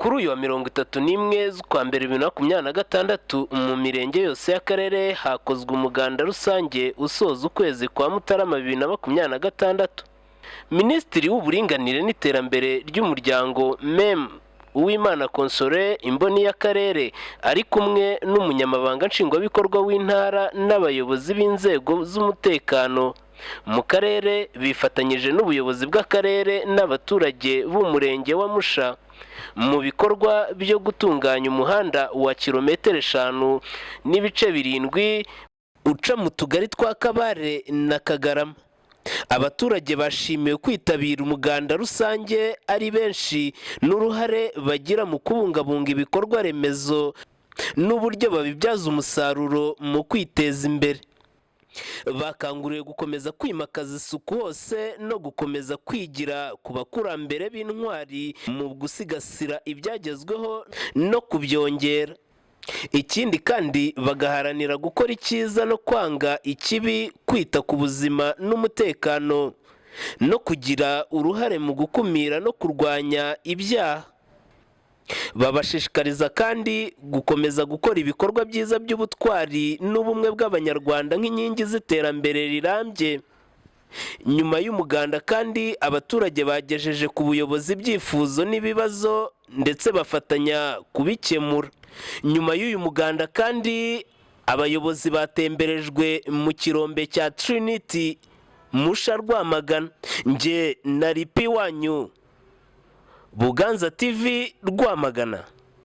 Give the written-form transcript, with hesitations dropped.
Kuri uyu wa 31 z'ukwa mbere 2026 mu mirenge yose y'akarere hakozwe umuganda rusange usoza ukwezi kwa Mutarama 2026. Minisitiri w'uburinganire n'iterambere ry'umuryango MEM Uwimana Console imboni y'akarere ari kumwe n'umunyamabanga nshingwabikorwa w'intara n'abayobozi b'inzego z'umutekano mu karere bifatanyije n'ubuyobozi bw'akarere n'abaturage b'umurenge wa Musha mu bikorwa byo gutunganya umuhanda wa kilometero 5 n'ibice 7 uca mu tugari twa Kabare na Kagarama. Abaturage bashimiye kwitabira umuganda rusange ari benshi n'uruhare bagira mu kubungabunga ibikorwa remezo n'uburyo babibyaza umusaruro mu kwiteza imbere. Bakanguriye gukomeza kwimakaza isuku hose no gukomeza kwigira ku bakurambere b'intwari mu gusigasira ibyagezweho no kubyongera. Ikindi kandi bagaharanira gukora icyiza no kwanga ikibi, kwita ku buzima n'umutekano no kugira uruhare mu gukumira no kurwanya ibyaha. Babashishikariza kandi gukomeza gukora ibikorwa byiza by'ubutwari n'ubumwe bw'Abanyarwanda nk'inkingi z'iterambere rirambye. Nyuma y'umuganda kandi abaturage bagejeje ku buyobozi ibyifuzo n'ibibazo ndetse bafatanya kubikemura. Nyuma y'uyu muganda kandi abayobozi batemberejwe mu kirombe cya Trinity Musha Rwamagana. Nge nari P wanyu Buganza TV Rwamagana.